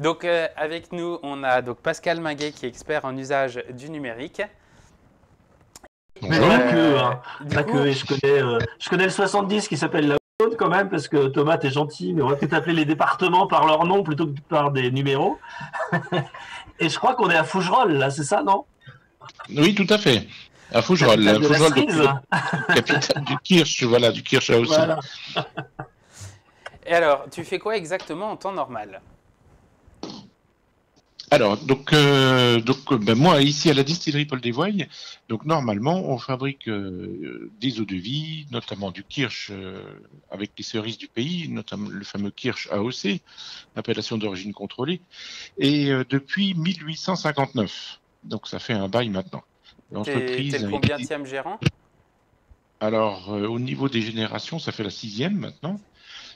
Donc, avec nous, on a donc Pascal Minguet qui est expert en usage du numérique. Mais pas que, Euh, hein. du Pas coup, que. Et je connais le 70 qui s'appelle la Haute quand même, parce que Thomas, t'es gentil, mais on va peut-être appeler les départements par leur nom plutôt que par des numéros. Et je crois qu'on est à Fougerolles, là, c'est ça, non? Oui, tout à fait. À Capitale Fougerolles. de la Fougerolles, donc, cerise. capitale du Kirsch, voilà, du Kirsch AOC. Voilà. et alors, tu fais quoi exactement en temps normal? Alors, ben, moi, ici à la distillerie Paul Desvoye, donc normalement, on fabrique des eaux-de-vie, notamment du Kirsch avec les cerises du pays, notamment le fameux Kirsch AOC, appellation d'origine contrôlée, et depuis 1859. Donc, ça fait un bail maintenant. T'es L'entreprise le a été... combientième gérant? Alors, au niveau des générations, ça fait la 6e maintenant.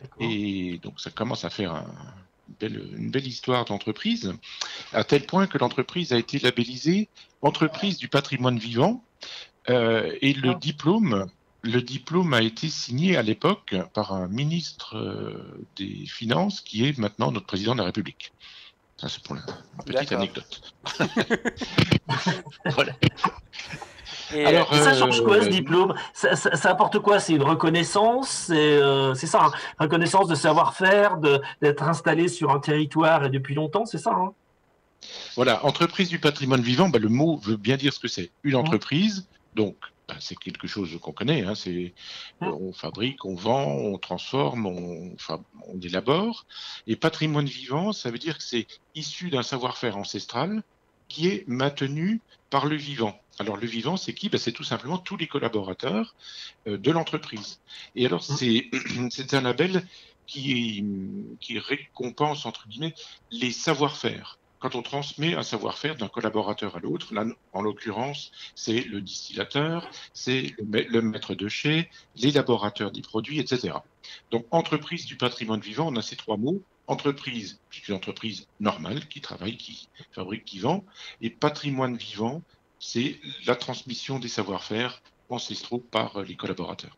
D'accord. Et donc, ça commence à faire une belle histoire d'entreprise, à tel point que l'entreprise a été labellisée entreprise du patrimoine vivant. Et le diplôme a été signé à l'époque par un ministre des Finances qui est maintenant notre président de la République. Ça, c'est pour la petite D'accord. anecdote. Voilà. Et Alors, Et ça change quoi, ce diplôme? Ça apporte quoi? C'est une reconnaissance? C'est ça, hein, reconnaissance de savoir-faire, d'être installé sur un territoire et depuis longtemps, c'est ça, hein? voilà, entreprise du patrimoine vivant, ben, le mot veut bien dire ce que c'est. Une Mmh. entreprise, donc ben, c'est quelque chose qu'on connaît, hein, Mmh. on fabrique, on vend, on transforme, on élabore. Et patrimoine vivant, ça veut dire que c'est issu d'un savoir-faire ancestral qui est maintenu par le vivant. Alors le vivant, c'est qui? Ben, c'est tout simplement tous les collaborateurs de l'entreprise. Et alors Mmh. c'est un label qui récompense, entre guillemets, les savoir-faire. Quand on transmet un savoir-faire d'un collaborateur à l'autre, là, en l'occurrence, c'est le distillateur, c'est le maître de chai, l'élaborateur des produits, etc. Donc, entreprise du patrimoine vivant, on a ces trois mots. Entreprise, c'est une entreprise normale qui travaille, qui fabrique, qui vend. Et patrimoine vivant, c'est la transmission des savoir-faire ancestraux par les collaborateurs.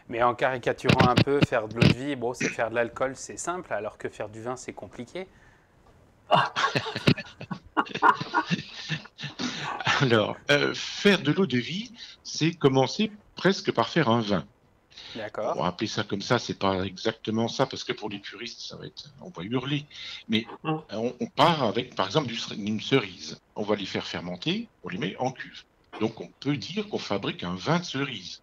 mais en caricaturant un peu, faire de l'eau de vie, bon, c'est faire de l'alcool, c'est simple, alors que faire du vin, c'est compliqué. Alors, faire de l'eau de vie, c'est commencer presque par faire un vin. On D'accord. va appeler ça comme ça, c'est pas exactement ça, parce que pour les puristes, ça va être, on va hurler. Mais Mmh. on part avec, par exemple, d'une cerise. On va les faire fermenter, on les met en cuve. Donc, on peut dire qu'on fabrique un vin de cerise.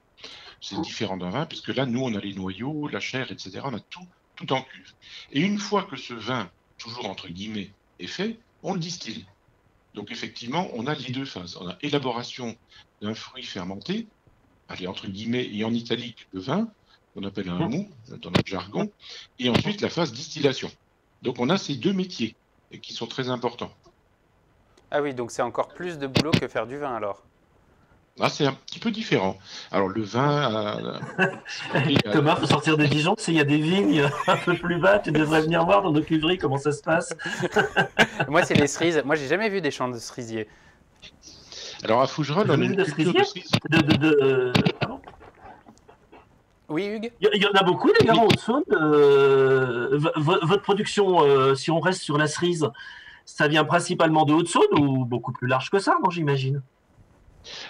C'est différent d'un vin, puisque là, nous, on a les noyaux, la chair, etc. On a tout en cuve. Et une fois que ce vin, toujours entre guillemets, est fait, on le distille. Donc, effectivement, on a les deux phases. On a élaboration d'un fruit fermenté, allez, entre guillemets, et en italique, le vin, qu'on appelle un Mmh. mou dans notre jargon, et ensuite la phase distillation. Donc, on a ces deux métiers qui sont très importants. Ah oui, donc c'est encore plus de boulot que faire du vin alors. Là, c'est un petit peu différent. Alors, le vin, Thomas, faut sortir de Dijon, s'il y a des vignes un peu plus bas, tu devrais venir voir dans nos cuveries comment ça se passe. Moi, c'est les cerises. Moi, j'ai jamais vu des champs de cerisiers. alors à Fougerolles, Vous on avez a vu une de culture de cerisier? cerise. Pardon. Oui, Hugues? Il y en a beaucoup d'ailleurs Oui. en Haute-Saône. Votre production, si on reste sur la cerise, ça vient principalement de Haute-Saône ou beaucoup plus large que ça, non, j'imagine?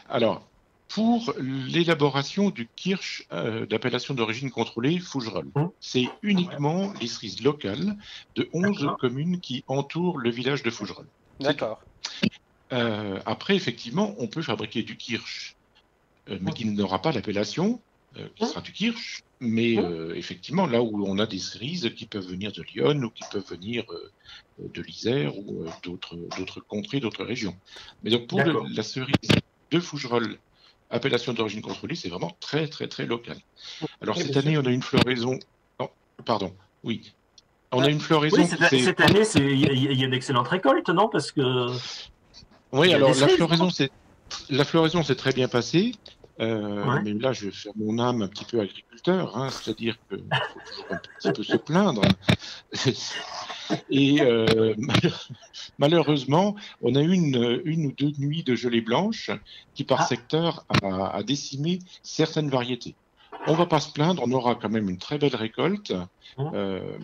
Alors, pour l'élaboration du kirsch d'appellation d'origine contrôlée Fougerolles, Hum. c'est uniquement les cerises locales de 11 D'accord. communes qui entourent le village de Fougerolles. C'est tout. D'accord. Après, effectivement, on peut fabriquer du kirsch, mais qui n'aura pas l'appellation, qui Hum. sera du kirsch. Mais Hum. effectivement, là où on a des cerises qui peuvent venir de Lyon ou qui peuvent venir de l'Isère ou d'autres contrées, d'autres régions. Mais donc pour D'accord. la cerise de Fougerolles, appellation d'origine contrôlée, c'est vraiment très très très local. Alors Oui, bien cette sûr. année, on a une floraison. Oh, pardon, oui. On a Ah, une Oui, floraison qui s'est. cette année, il y a une excellente récolte, non? Parce que il Oui, y a alors des cerises, non? la floraison s'est très bien passée. Ouais. Mais là, je vais faire mon âme un petit peu agriculteur, hein, c'est-à-dire qu'il faut toujours un petit peu se plaindre. Et malheureusement, on a eu une ou deux nuits de gelée blanche qui, par Ah. secteur, a décimé certaines variétés. On ne va pas se plaindre, on aura quand même une très belle récolte. Hum. Euh,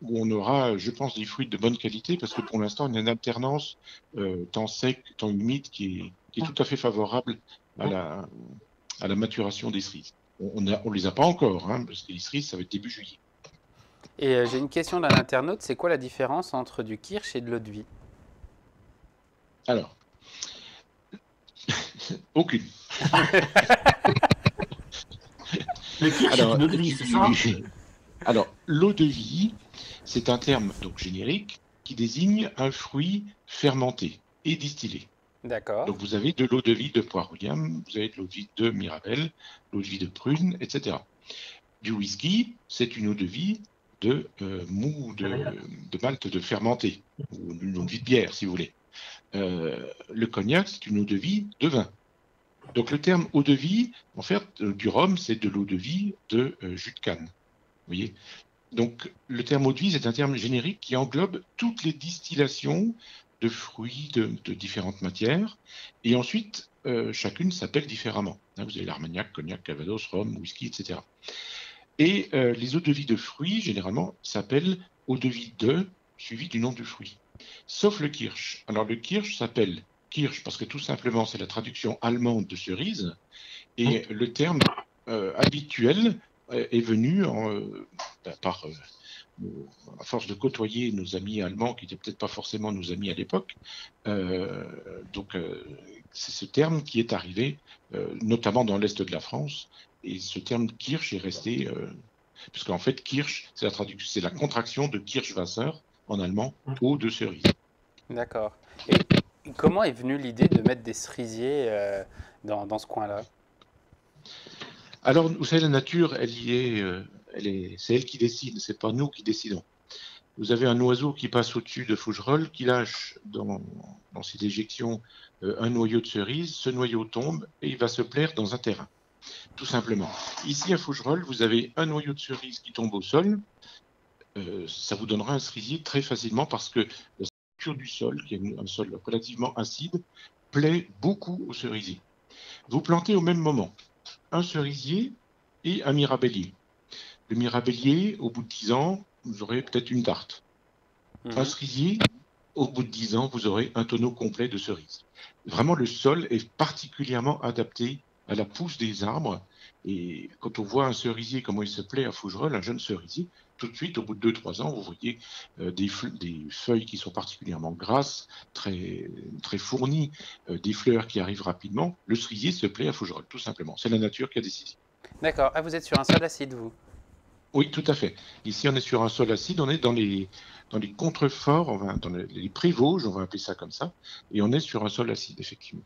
où on aura, je pense, des fruits de bonne qualité, parce que pour l'instant, on a une alternance temps sec, temps humide qui est tout à fait favorable à la maturation des cerises. On les a pas encore, hein, parce que les cerises, ça va être début juillet. Et j'ai une question d'un internaute, c'est quoi la différence entre du kirsch et de l'eau de vie? Alors, aucune. Le kirsch, c'est une eau de vie, c'est ça? Alors, l'eau de vie, c'est un terme donc générique qui désigne un fruit fermenté et distillé. D'accord. Donc, vous avez de l'eau de vie de poire William, vous avez de l'eau de vie de Mirabelle, l'eau de vie de prune, etc. Du whisky, c'est une eau de vie de mou de malt de fermenté, ou une eau de vie de bière, si vous voulez. Le cognac, c'est une eau de vie de vin. Donc le terme eau de vie, en fait, du rhum, c'est de l'eau de vie de jus de canne. Vous voyez? Donc le terme eau de vie, c'est un terme générique qui englobe toutes les distillations de fruits de différentes matières. Et ensuite, chacune s'appelle différemment. Vous avez l'armagnac, cognac, calvados, rhum, whisky, etc. Et les eaux de vie de fruits, généralement, s'appellent eau de vie de, suivi du nom du fruit. Sauf le kirsch. Alors le kirsch s'appelle kirsch parce que tout simplement c'est la traduction allemande de cerise. Et le terme habituel est venu à force de côtoyer nos amis allemands qui n'étaient peut-être pas forcément nos amis à l'époque. C'est ce terme qui est arrivé, notamment dans l'est de la France. Et ce terme kirsch est resté, puisqu'en fait kirsch, c'est la contraction de Kirschwasser en allemand, eau de cerise. D'accord. Et comment est venue l'idée de mettre des cerisiers dans ce coin-là? Alors, vous savez, la nature, c'est elle qui décide, c'est pas nous qui décidons. Vous avez un oiseau qui passe au-dessus de Fougerolles, qui lâche dans ses éjections un noyau de cerise, ce noyau tombe et il va se plaire dans un terrain, tout simplement. Ici, à Fougerolles, vous avez un noyau de cerise qui tombe au sol, ça vous donnera un cerisier très facilement parce que la structure du sol, qui est un sol relativement acide, plaît beaucoup aux cerisiers. Vous plantez au même moment un cerisier et un mirabellier. Le mirabellier, au bout de 10 ans, vous aurez peut-être une tarte. Un cerisier, au bout de 10 ans, vous aurez un tonneau complet de cerises. Vraiment, le sol est particulièrement adapté à la pousse des arbres. Et quand on voit un cerisier, comment il se plaît à Fougerolles, un jeune cerisier, tout de suite, au bout de 2-3 ans, vous voyez des feuilles qui sont particulièrement grasses, très, très fournies, des fleurs qui arrivent rapidement. Le cerisier se plaît à Fougerolles, tout simplement. C'est la nature qui a décidé. D'accord. Ah, vous êtes sur un sol acide, vous? Oui, tout à fait. Ici, on est sur un sol acide, on est dans les contreforts, dans les pré-Vosges, on va appeler ça comme ça, et on est sur un sol acide, effectivement.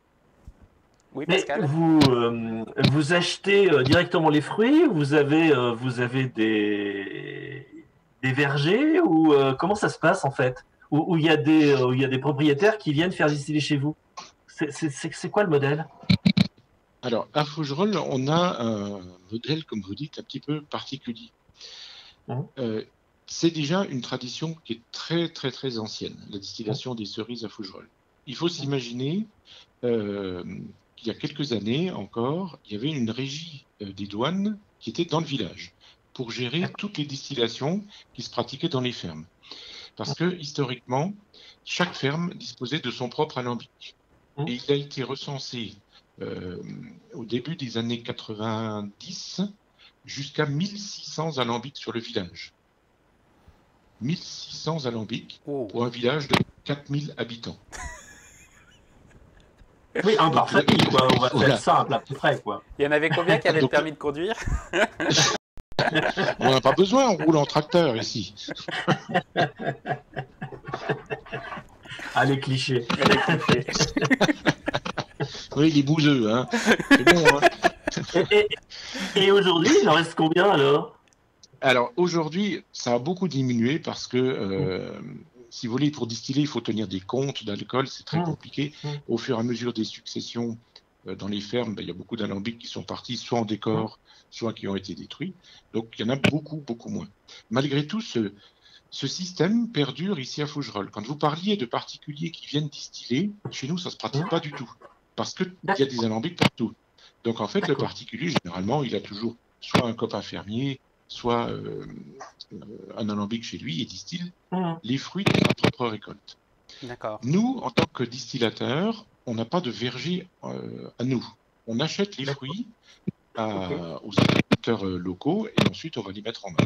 Oui, Mais Pascal? vous achetez directement les fruits, vous avez des vergers, ou comment ça se passe en fait? Où il y a des propriétaires qui viennent faire distiller chez vous? C'est quoi le modèle? Alors, à Fougerolles, on a un modèle, comme vous dites, un petit peu particulier. C'est déjà une tradition qui est très, très, très ancienne, la distillation des cerises à Fougerolles. Il faut s'imaginer qu'il y a quelques années encore, il y avait une régie des douanes qui était dans le village pour gérer toutes les distillations qui se pratiquaient dans les fermes. Parce que, historiquement, chaque ferme disposait de son propre alambic. Et il a été recensé au début des années 90 jusqu'à 1600 alambics sur le village. 1600 alambics pour un village de 4000 habitants. Oui, un par famille, quoi. On va faire simple à peu près, quoi. Il y en avait combien qui avaient le permis de conduire? On n'a pas besoin, on roule en tracteur ici. Ah, les clichés. Oui, les bouseux, hein. C'est bon, hein. Et aujourd'hui, il en reste combien alors? Alors aujourd'hui, ça a beaucoup diminué parce que, si vous voulez, pour distiller, il faut tenir des comptes d'alcool, c'est très compliqué. Au fur et à mesure des successions dans les fermes, il y a beaucoup d'alambics qui sont partis, soit en décor, soit qui ont été détruits. Donc il y en a beaucoup, beaucoup moins. Malgré tout, ce système perdure ici à Fougerolles. Quand vous parliez de particuliers qui viennent distiller, chez nous, ça ne se pratique pas du tout, parce qu'il y a des alambics partout. Donc en fait, le particulier, généralement, il a toujours soit un copain fermier, soit un alambic chez lui et distille Mmh. les fruits de sa propre récolte. D'accord. Nous, en tant que distillateurs, on n'a pas de verger à nous. On achète les D'accord. fruits Ok. aux agriculteurs locaux et ensuite on va les mettre en main.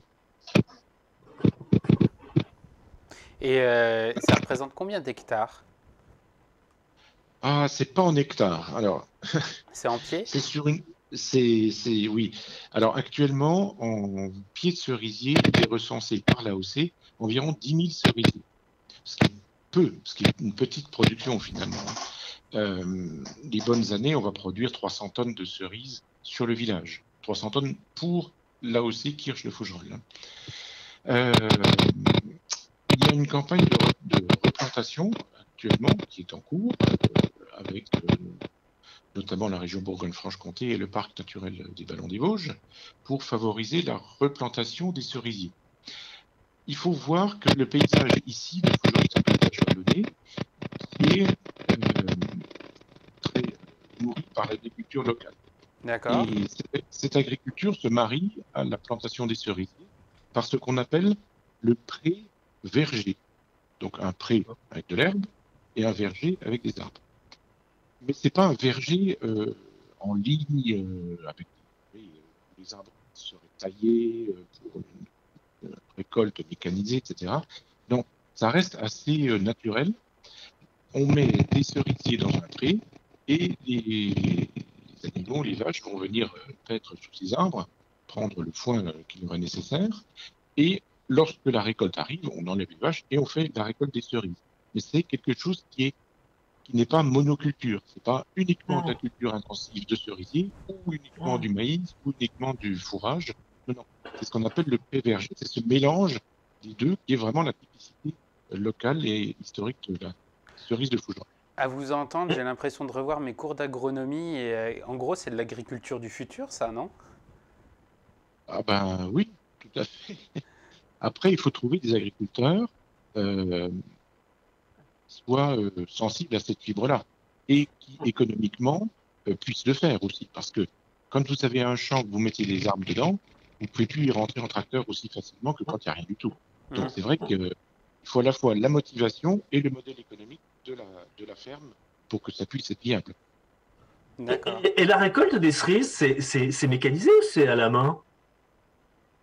Et ça représente combien d'hectares? Ah, c'est pas en hectares. Alors, C'est en pied? c'est sur une. Oui. Alors, actuellement, en pied de cerisier, il est recensé par l'AOC environ 10 000 cerisiers. Ce qui est peu, ce qui est une petite production finalement. Les bonnes années, on va produire 300 tonnes de cerises sur le village. 300 tonnes pour l'AOC Kirsch de Fougerolles. Il y a une campagne de replantation actuellement qui est en cours avec notamment la région Bourgogne-Franche-Comté et le parc naturel des Ballons des Vosges pour favoriser la replantation des cerisiers. Il faut voir que le paysage ici de Fougerolles-Saint-Paul-de-Vallonnay qui est très nourri par l'agriculture locale. D'accord. Et cette agriculture se marie à la plantation des cerisiers par ce qu'on appelle le pré verger. Donc un pré avec de l'herbe et un verger avec des arbres. Mais c'est pas un verger en ligne avec les arbres qui seraient taillés pour une récolte mécanisée, etc. Donc ça reste assez naturel. On met des cerisiers dans un pré et les animaux, les vaches vont venir paître sous ces arbres, prendre le foin qu'il leur est nécessaire. Et lorsque la récolte arrive, on enlève les vaches et on fait la récolte des cerises. Mais c'est quelque chose qui n'est pas monoculture. C'est pas uniquement de la culture intensive de cerisier ou uniquement du maïs ou uniquement du fourrage. Non, non. C'est ce qu'on appelle le pré-verger. C'est ce mélange des deux qui est vraiment la typicité locale et historique de la cerise de Fougerolles. À vous entendre, j'ai l'impression de revoir mes cours d'agronomie et en gros, c'est de l'agriculture du futur, ça, non? Ah ben oui, tout à fait. Après, il faut trouver des agriculteurs euh, qui soient sensibles à cette fibre-là et qui économiquement puissent le faire aussi. Parce que quand vous avez un champ que vous mettez des arbres dedans, vous ne pouvez plus y rentrer en tracteur aussi facilement que quand il n'y a rien du tout. Donc Mhm. c'est vrai qu'il faut à la fois la motivation et le modèle économique de la ferme pour que ça puisse être viable. D'accord. Et la récolte des cerises, c'est mécanisé ou c'est à la main?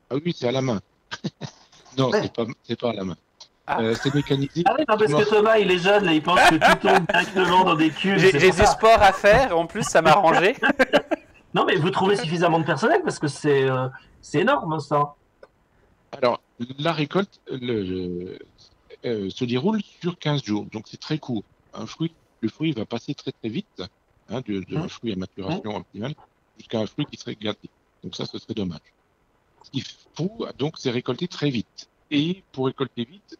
Ah oui, c'est à la main. Non, Ouais. c'est pas à la main. Ah, C'est mécanisé, Ah oui, non, parce effectivement. que Thomas, il est jeune, là, il pense que tout tombe directement dans des cubes, j'ai c'est j'ai pour du ça. sport à faire, en plus, ça m'a arrangé. Non, mais vous trouvez suffisamment de personnel parce que c'est énorme, ça. Alors, la récolte se déroule sur 15 jours, donc c'est très court. Le fruit va passer très très vite, hein, d'un Hum, fruit à hum, maturation optimale jusqu'à un fruit qui serait gâté. Donc ça, ce serait dommage. Ce qu'il faut, donc, c'est récolter très vite. Et pour récolter vite,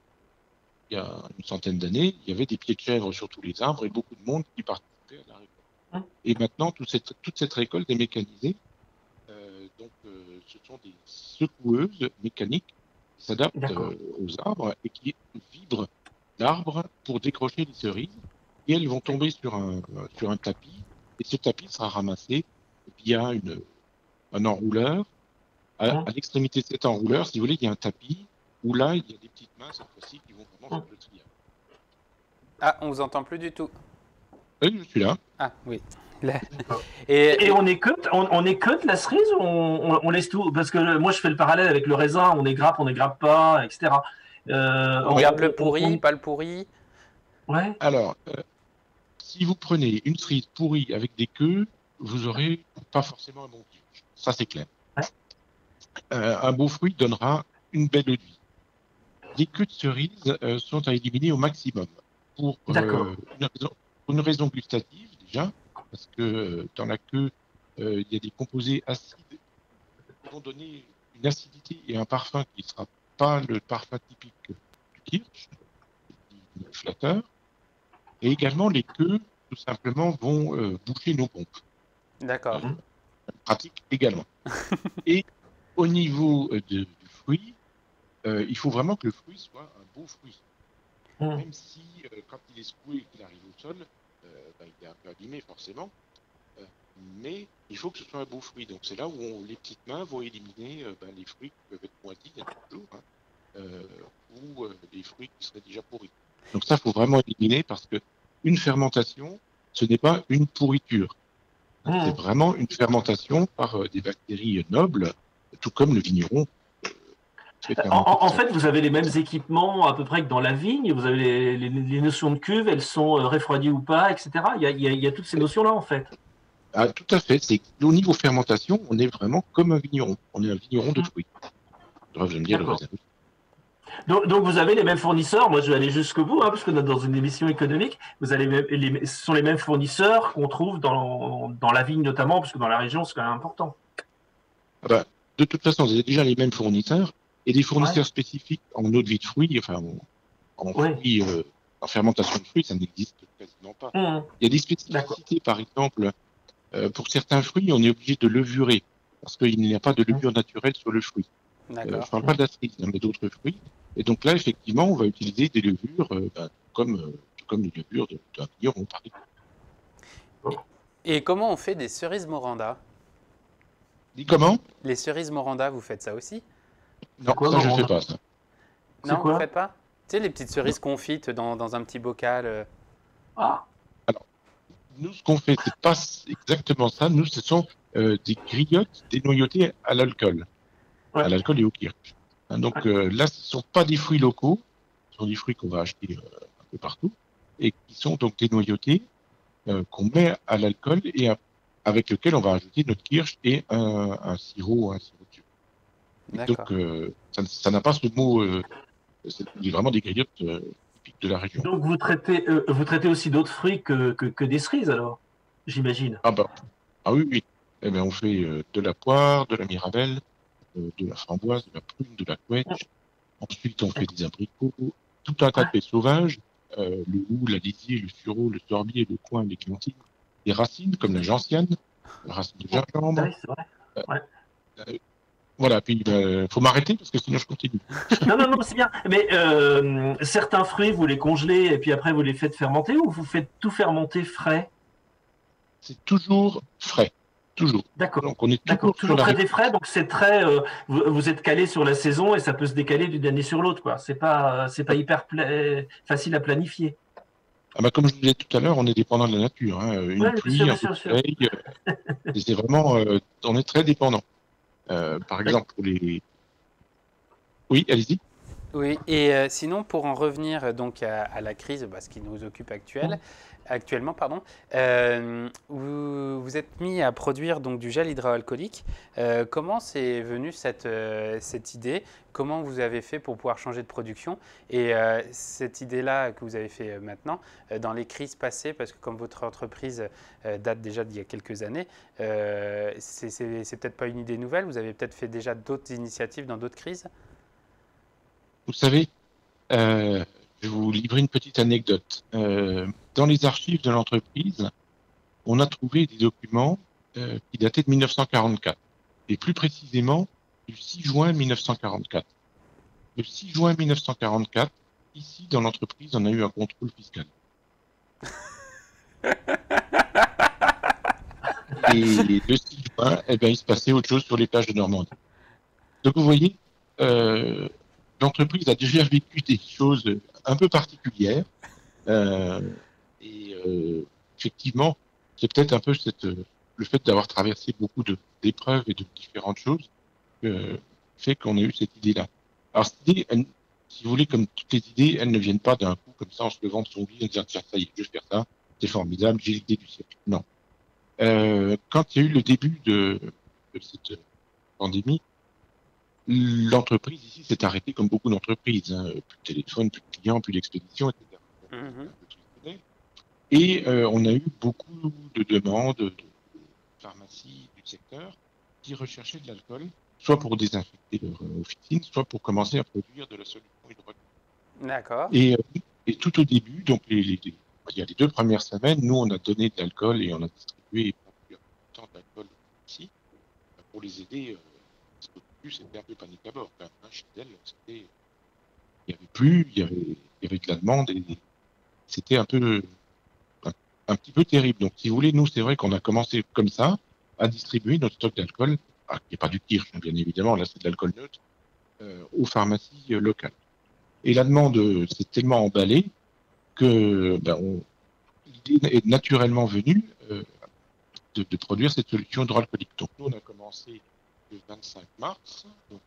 il y a une centaine d'années, il y avait des pieds de chèvre sur tous les arbres et beaucoup de monde qui participait à la récolte. hum. Et maintenant, toute cette récolte est mécanisée. Ce sont des secoueuses mécaniques qui s'adaptent D'accord. aux arbres et qui vibrent l'arbre pour décrocher les cerises. Et elles vont tomber sur un tapis. Et ce tapis sera ramassé via un enrouleur. Hum, À l'extrémité de cet enrouleur, si vous voulez, il y a un tapis où là, il y a des petites mains, cette fois-ci, qui vont vraiment hum. faire le triage. Ah, on vous entend plus du tout. Oui, je suis là. Ah, oui. Là. D'accord. Et, Et on écoute la cerise ou on laisse tout? Parce que moi, je fais le parallèle avec le raisin, on ne grappe pas, etc. on Oui. garde le pourri, pas le pourri. Ouais, Alors, si vous prenez une cerise pourrie avec des queues, vous aurez pas forcément un bon fruit. Ça, c'est clair. ouais, Un beau fruit donnera une belle eau de vie. Les queues de cerise sont à éliminer au maximum pour d'accord. une raison gustative déjà, parce que dans la queue, il y a des composés acides qui vont donner une acidité et un parfum qui ne sera pas le parfum typique du kirsch, du flatteur. Et également, les queues, tout simplement, vont boucher nos pompes. D'accord. Hum, Pratique également. Et au niveau du fruit, il faut vraiment que le fruit soit un beau fruit. hum. Même si, quand il est secoué et qu'il arrive au sol, il est un peu abîmé forcément. mais il faut que ce soit un beau fruit. Donc c'est là où les petites mains vont éliminer les fruits qui peuvent être moisis, il y en a toujours, ou des fruits qui seraient déjà pourris. Donc ça, il faut vraiment éliminer parce que une fermentation, ce n'est pas une pourriture. C'est vraiment une fermentation par des bactéries nobles, tout comme le vigneron. En fait, vous avez les mêmes équipements à peu près que dans la vigne. Vous avez les notions de cuve, elles sont refroidies ou pas, etc. Il y a toutes ces notions-là, en fait. Ah, tout à fait. C'est au niveau fermentation, on est vraiment comme un vigneron. On est un vigneron de fruits. Je vais me dire le D'accord. raisin. Donc, vous avez les mêmes fournisseurs. Moi, je vais aller jusqu'au bout, parce qu'on est dans une émission économique. Vous avez ce sont les mêmes fournisseurs qu'on trouve dans la vigne notamment, parce que dans la région, c'est quand même important. Ah bah, de toute façon, vous avez déjà les mêmes fournisseurs et des fournisseurs spécifiques en eau de vie de fruits, enfin en fruits, en fermentation de fruits, ça n'existe quasiment pas. Il y a des spécificités, par exemple, pour certains fruits, on est obligé de levurer parce qu'il n'y a pas de levure naturelle sur le fruit. Je ne parle pas de la cerise, mais d'autres fruits. Et donc là, effectivement, on va utiliser des levures comme les levures d'un vigneron, par exemple. Et comment on fait des cerises Moranda? Dis comment? Les cerises Moranda, vous faites ça aussi? Non, ça je ne fais pas ça. Non, vous ne faites pas? Tu sais, les petites cerises confites dans un petit bocal. Ah. Alors, nous, ce qu'on fait, c'est pas exactement ça. Nous, ce sont des griottes dénoyautées à l'alcool. À l'alcool et au kirsch. Donc là, ce ne sont pas des fruits locaux. Ce sont des fruits qu'on va acheter un peu partout et qui sont donc dénoyautés, qu'on met à l'alcool et avec lequel on va ajouter notre kirsch et un sirop de sucre. Donc, ça n'a pas ce mot. C'est vraiment des griottes typiques de la région. Donc, vous traitez aussi d'autres fruits que des cerises, alors, j'imagine. Ah oui, oui. Eh bien, on fait de la poire, de la mirabelle, de la framboise, de la prune, de la couette. Ensuite, on fait des abricots, tout un tas de fruits sauvages, le houx, la lisier, le sureau, le sorbier, le coing, les clémentines, des racines comme la gentiane, la racine de gingembre. Oui, c'est vrai. Voilà, puis il faut m'arrêter parce que sinon je continue. Non, c'est bien. Mais certains fruits, vous les congelez et puis après vous les faites fermenter ou vous faites tout fermenter frais? C'est toujours frais. Toujours. D'accord. Donc on est toujours traité frais, donc c'est très. Vous êtes calé sur la saison et ça peut se décaler d'une année sur l'autre, quoi. C'est pas hyper facile à planifier. Ah bah comme je disais tout à l'heure, on est dépendant de la nature. Une pluie, un peu de soleil. C'est vraiment, on est très dépendant. Par exemple, pour les. Oui, allez-y. Oui, et sinon, pour en revenir donc à la crise, ce qui nous occupe actuellement, vous êtes mis à produire donc du gel hydroalcoolique. Comment c'est venu cette idée? Comment vous avez fait pour pouvoir changer de production? Et cette idée-là que vous avez fait maintenant, dans les crises passées, parce que comme votre entreprise date déjà d'il y a quelques années, c'est peut-être pas une idée nouvelle. Vous avez peut-être fait déjà d'autres initiatives dans d'autres crises? Vous savez, je vais vous livrer une petite anecdote. Dans les archives de l'entreprise, on a trouvé des documents qui dataient de 1944, et plus précisément du 6 juin 1944. Le 6 juin 1944, ici dans l'entreprise, on a eu un contrôle fiscal. Et le 6 juin, il se passait autre chose sur les plages de Normandie. Donc vous voyez, l'entreprise a déjà vécu des choses un peu particulières. Effectivement, c'est peut-être un peu le fait d'avoir traversé beaucoup d'épreuves et de différentes choses fait qu'on a eu cette idée-là. Alors cette idée, si vous voulez, comme toutes les idées, elles ne viennent pas d'un coup comme ça en se levant de son lit et disant tiens, ça y est, je vais faire ça, c'est formidable, j'ai l'idée du siècle. Non. Quand il y a eu le début de cette pandémie, l'entreprise ici s'est arrêtée comme beaucoup d'entreprises. Plus de téléphone, plus de clients, plus d'expédition, etc. Et on a eu beaucoup de demandes de pharmacies du secteur qui recherchaient de l'alcool, soit pour désinfecter leur officine, soit pour commencer à produire de la solution hydroalcoolique. D'accord. Et tout au début, donc il y a les 2 premières semaines, nous on a donné de l'alcool et on a distribué tant d'alcool ici pour les aider. Parce qu'au début, c'était un peu panique à bord. Chez elle, il n'y avait plus, il y avait de la demande et c'était un peu un petit peu terrible. Donc, si vous voulez, nous, c'est vrai qu'on a commencé comme ça à distribuer notre stock d'alcool, qui n'est pas du kirsch, hein, bien évidemment, là, c'est de l'alcool neutre, aux pharmacies locales. Et la demande s'est tellement emballée que l'idée est naturellement venue de produire cette solution hydroalcoolique. Donc, nous, on a commencé le 25 mars, donc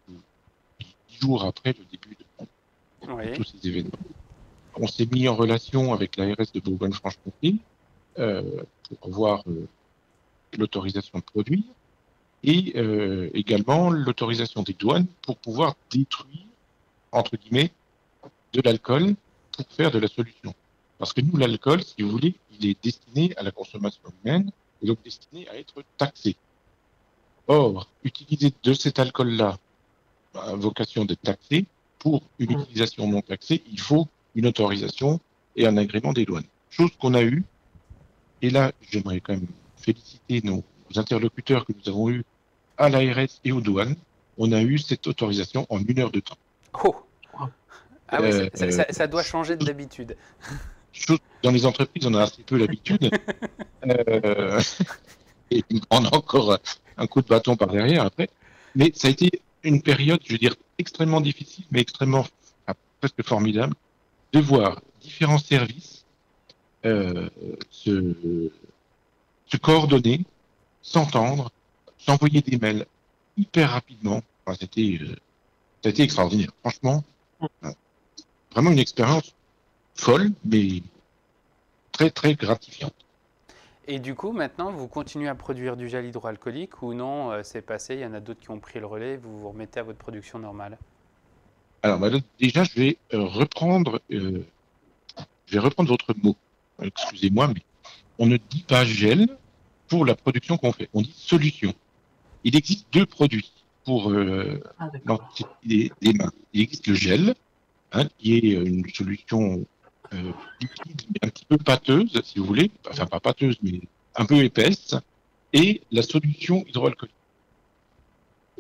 10 jours après le début de tous ces événements. On s'est mis en relation avec l'ARS de Bourgogne-Franche-Comté pour avoir l'autorisation de produire et également l'autorisation des douanes pour pouvoir détruire, entre guillemets, de l'alcool pour faire de la solution. Parce que nous, l'alcool, si vous voulez, il est destiné à la consommation humaine et donc destiné à être taxé. Or, utiliser de cet alcool-là a vocation d'être taxé. Pour une utilisation non taxée, il faut une autorisation et un agrément des douanes. Chose qu'on a eue, et là, j'aimerais quand même féliciter nos interlocuteurs que nous avons eus à l'ARS et aux douanes. On a eu cette autorisation en 1 heure de temps. Oh. Ah oui, ça doit changer de d'habitude. Dans les entreprises, on a assez peu l'habitude. Et on a encore un coup de bâton par derrière après. Mais ça a été une période, je veux dire, extrêmement difficile, mais extrêmement, presque formidable, de voir différents services se coordonner, s'entendre, s'envoyer des mails hyper rapidement. Enfin, ça a été extraordinaire. Franchement, vraiment une expérience folle, mais très, très gratifiante. Et du coup, maintenant, vous continuez à produire du gel hydroalcoolique ou non, c'est passé, il y en a d'autres qui ont pris le relais, vous vous remettez à votre production normale? Alors, déjà, je vais reprendre votre mot. Excusez-moi, mais on ne dit pas gel pour la production qu'on fait. On dit solution. Il existe 2 produits pour l'antisepsie des mains. Il existe le gel, qui est une solution liquide, mais un petit peu pâteuse, si vous voulez. Enfin, pas pâteuse, mais un peu épaisse. Et la solution hydroalcoolique.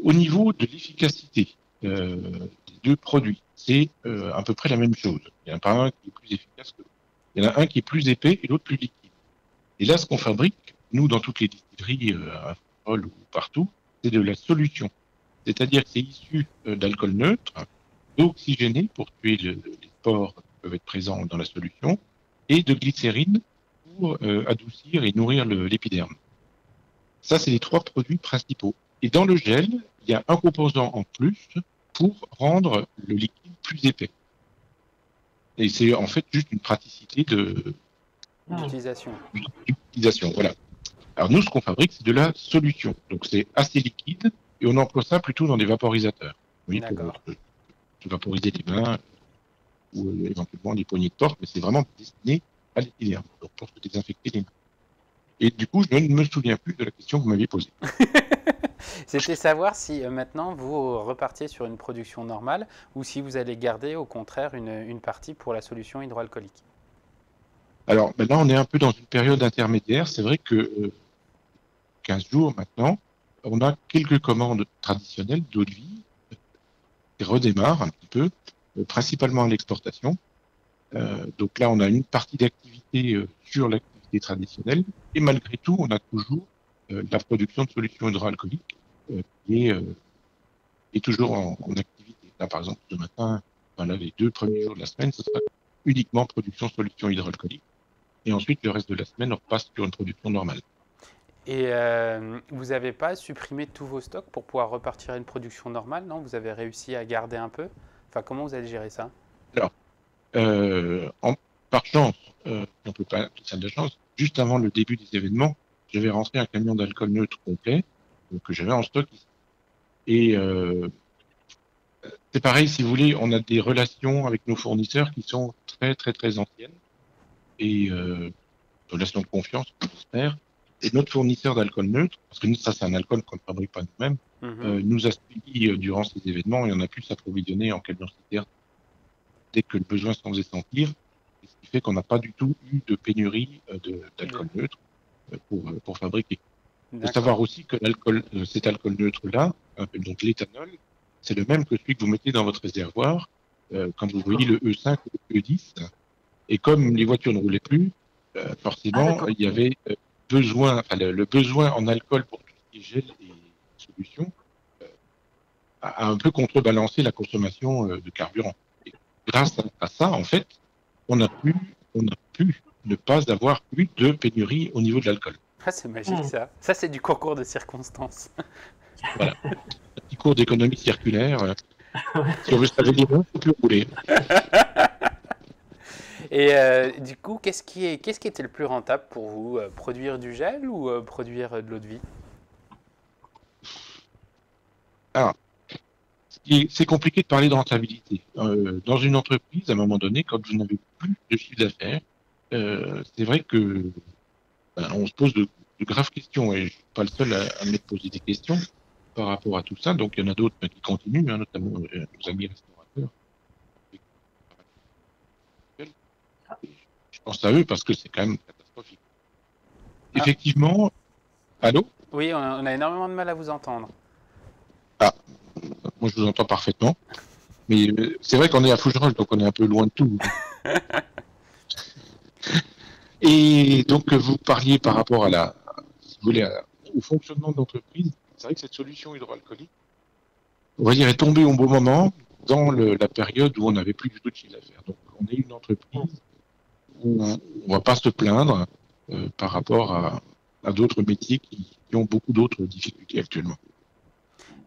Au niveau de l'efficacité des 2 produits, c'est à peu près la même chose. Il n'y en a pas un qui est plus efficace que l'autre. Il y en a un qui est plus épais et l'autre plus liquide. Et là, ce qu'on fabrique, nous, dans toutes les distilleries, à Foll ou partout, c'est de la solution. C'est-à-dire que c'est issu d'alcool neutre, d'oxygéné pour tuer les spores qui peuvent être présents dans la solution, et de glycérine pour adoucir et nourrir l'épiderme. Ça, c'est les 3 produits principaux. Et dans le gel, il y a un composant en plus pour rendre le liquide plus épais. Et c'est en fait juste une praticité d'utilisation. Voilà. Alors nous, ce qu'on fabrique, c'est de la solution. Donc c'est assez liquide et on emploie ça plutôt dans des vaporisateurs. Oui, pour vaporiser les mains ou éventuellement les poignées de porte, mais c'est vraiment destiné à l'épiderme, donc pour se désinfecter les mains. Et du coup, je ne me souviens plus de la question que vous m'aviez posée. C'était savoir si maintenant vous repartiez sur une production normale ou si vous allez garder au contraire une partie pour la solution hydroalcoolique. Alors maintenant, on est un peu dans une période intermédiaire. C'est vrai que 15 jours maintenant, on a quelques commandes traditionnelles d'eau de vie qui redémarrent un petit peu, principalement à l'exportation. Donc là, on a une partie d'activité sur l'activité traditionnelle et malgré tout, on a toujours la production de solutions hydroalcooliques qui est toujours en activité. Là, par exemple, ce matin, les 2 premiers jours de la semaine, ce sera uniquement production de solutions hydroalcooliques. Et ensuite, le reste de la semaine, on repasse sur une production normale. Et vous n'avez pas supprimé tous vos stocks pour pouvoir repartir à une production normale, non? Vous avez réussi à garder un peu? Enfin, comment vous allez gérer ça? Alors, par chance, on peut pas appeler ça de la chance, juste avant le début des événements, j'avais rentré un camion d'alcool neutre complet que j'avais en stock ici. Et c'est pareil, si vous voulez, on a des relations avec nos fournisseurs qui sont très, très, très anciennes. Et relations de confiance, j'espère. Et notre fournisseur d'alcool neutre, parce que nous, ça, c'est un alcool qu'on ne fabrique pas nous-mêmes, nous a suivi durant ces événements et on a pu s'approvisionner en camion citerne dès que le besoin s'en faisait sentir. Et ce qui fait qu'on n'a pas du tout eu de pénurie d'alcool neutre pour fabriquer. Il faut savoir aussi que cet alcool neutre-là, donc l'éthanol, c'est le même que celui que vous mettez dans votre réservoir quand vous voyez le E5 ou le E10. Et comme les voitures ne roulaient plus, forcément, d'accord. il y avait besoin, enfin, le besoin en alcool pour tout ce qui est gel et solution a un peu contrebalancé la consommation de carburant. Et grâce à ça, en fait, on a pu ne pas avoir plus de pénurie au niveau de l'alcool. Ah, c'est magique ça. Ça, c'est du concours de circonstances. Voilà. Un petit cours d'économie circulaire. Si on veut se laver les mains, il faut plus rouler. Et du coup, qu'est-ce qui était le plus rentable pour vous? Produire du gel ou produire de l'eau de vie? Alors, c'est compliqué de parler de rentabilité. Dans une entreprise, à un moment donné, quand vous n'avez plus de chiffre d'affaires, c'est vrai que on se pose de graves questions et je suis pas le seul à me poser des questions par rapport à tout ça. Donc il y en a d'autres qui continuent, hein, notamment nos amis restaurateurs. Je pense à eux parce que c'est quand même catastrophique. Ah. Effectivement, allô? Oui, on a énormément de mal à vous entendre. Ah, moi je vous entends parfaitement. Mais c'est vrai qu'on est à Fougerolles, donc on est un peu loin de tout. Et donc vous parliez par rapport à si vous voulez, au fonctionnement de l'entreprise. C'est vrai que cette solution hydroalcoolique, on va dire, est tombée au bon moment dans la période où on n'avait plus du tout de chiffre d'affaires. Donc on est une entreprise où on ne va pas se plaindre par rapport à d'autres métiers qui ont beaucoup d'autres difficultés actuellement.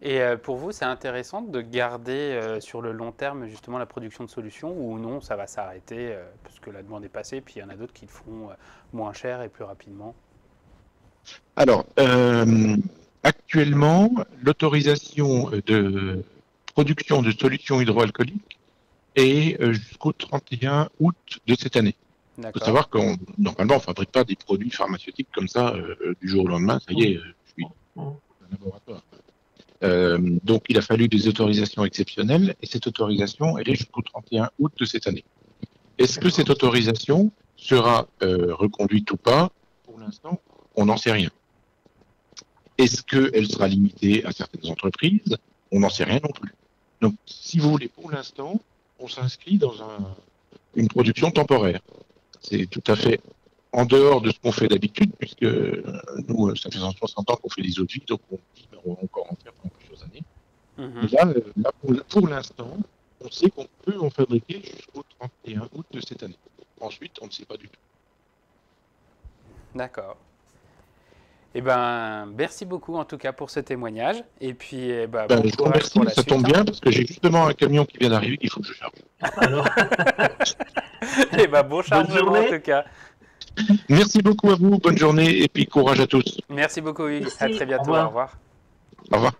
Et pour vous, c'est intéressant de garder sur le long terme justement la production de solutions ou non, ça va s'arrêter parce que la demande est passée, puis il y en a d'autres qui le feront moins cher et plus rapidement? Alors, actuellement, l'autorisation de production de solutions hydroalcooliques est jusqu'au 31 août de cette année. Il faut D'accord. savoir qu'on normalement on ne fabrique pas des produits pharmaceutiques comme ça du jour au lendemain. Ça y est, je suis dans un laboratoire. Donc il a fallu des autorisations exceptionnelles et cette autorisation elle est jusqu'au 31 août de cette année. Est-ce que cette autorisation sera reconduite ou pas? Pour l'instant, on n'en sait rien. Est-ce qu'elle sera limitée à certaines entreprises? On n'en sait rien non plus. Donc, si vous voulez, pour l'instant, on s'inscrit dans une production temporaire. C'est tout à fait en dehors de ce qu'on fait d'habitude, puisque nous, ça fait 60 ans qu'on fait des eaux de vie, donc on dit qu'on va encore en faire pendant plusieurs années. Mhm. Et là, pour l'instant, on sait qu'on peut en fabriquer jusqu'au 31 août de cette année. Ensuite, on ne sait pas du tout. D'accord. Eh ben, merci beaucoup en tout cas pour ce témoignage. Et puis, bon Je vous courage remercie, pour la ça suite. tombe bien, parce que j'ai justement un camion qui vient d'arriver qu'il faut que je charge. Alors, Eh ben, bon chargement en journée. tout cas. Merci beaucoup à vous, bonne journée, et puis courage à tous. Merci beaucoup, Hugues. Merci, À très au bientôt. revoir. Au revoir. Au revoir.